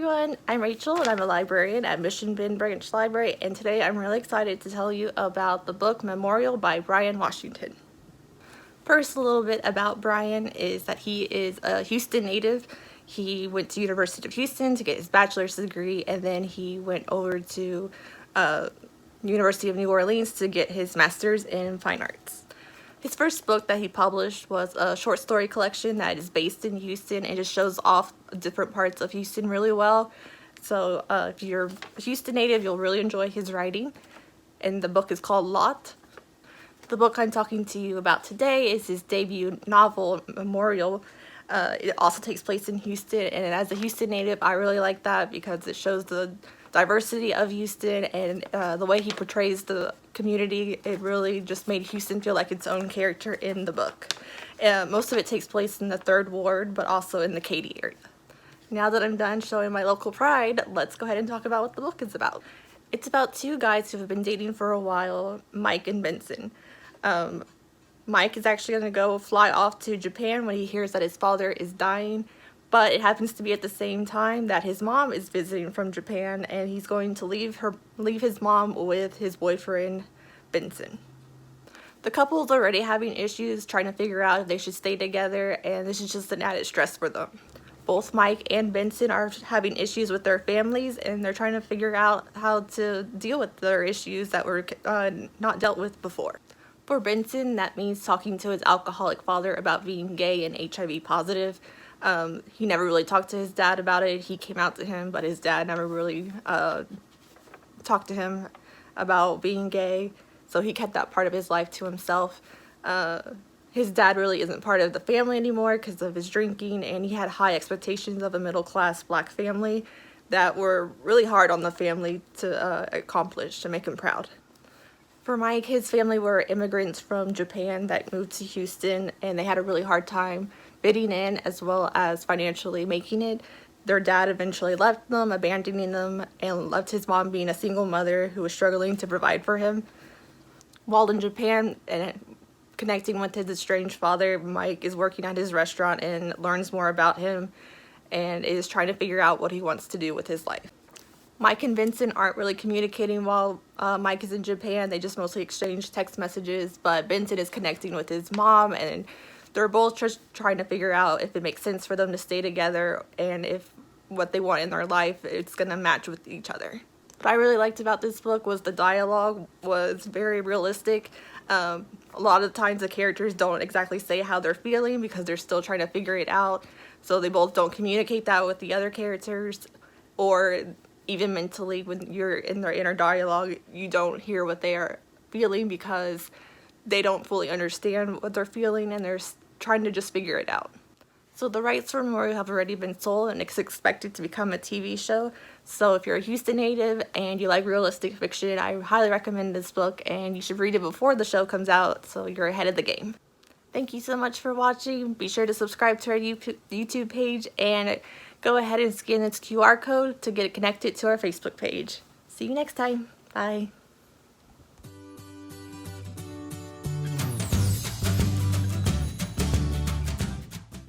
everyone, I'm Rachel and I'm a librarian at Mission Bend Branch Library, and today I'm really excited to tell you about the book Memorial by Bryan Washington. First, a little bit about Bryan is that he is a Houston native. He went to University of Houston to get his bachelor's degree, and then he went over to University of New Orleans to get his master's in fine arts. His first book that he published was a short story collection that is based in Houston and just shows off different parts of Houston really well. So if you're a Houston native, you'll really enjoy his writing. And the book is called Lot. The book I'm talking to you about today is his debut novel, Memorial. It also takes place in Houston, and as a Houston native, I really like that because it shows the diversity of Houston and the way he portrays the community. It really just made Houston feel like its own character in the book. Most of it takes place in the 3rd Ward, but also in the Katy area. Now that I'm done showing my local pride, let's go ahead and talk about what the book is about. It's about two guys who have been dating for a while, Mike and Benson. Mike is actually going to go fly off to Japan when he hears that his father is dying, but it happens to be at the same time that his mom is visiting from Japan, and he's going to leave his mom with his boyfriend, Benson. The couple is already having issues trying to figure out if they should stay together, and this is just an added stress for them. Both Mike and Benson are having issues with their families, and they're trying to figure out how to deal with their issues that were not dealt with before. For Benson, that means talking to his alcoholic father about being gay and HIV positive. He never really talked to his dad about it. He came out to him, but his dad never really talked to him about being gay, so he kept that part of his life to himself. His dad really isn't part of the family anymore because of his drinking, and he had high expectations of a middle-class black family that were really hard on the family to accomplish, to make him proud. For Mike, his family were immigrants from Japan that moved to Houston, and they had a really hard time fitting in as well as financially making it. Their dad eventually left them, abandoning them, and left his mom being a single mother who was struggling to provide for him. While in Japan and connecting with his estranged father, Mike is working at his restaurant and learns more about him and is trying to figure out what he wants to do with his life. Mike and Benson aren't really communicating while Mike is in Japan. They just mostly exchange text messages, but Benson is connecting with his mom, and they're both just trying to figure out if it makes sense for them to stay together and if what they want in their life it's going to match with each other. What I really liked about this book was the dialogue was very realistic. A lot of times the characters don't exactly say how they're feeling because they're still trying to figure it out, so they both don't communicate that with the other characters, or even mentally when you're in their inner dialogue, you don't hear what they are feeling because they don't fully understand what they're feeling and they're trying to just figure it out. So the rights for Memorial have already been sold and it's expected to become a TV show. So if you're a Houston native and you like realistic fiction, I highly recommend this book, and you should read it before the show comes out so you're ahead of the game. Thank you so much for watching. Be sure to subscribe to our YouTube page and go ahead and scan this QR code to get it connected to our Facebook page. See you next time. Bye.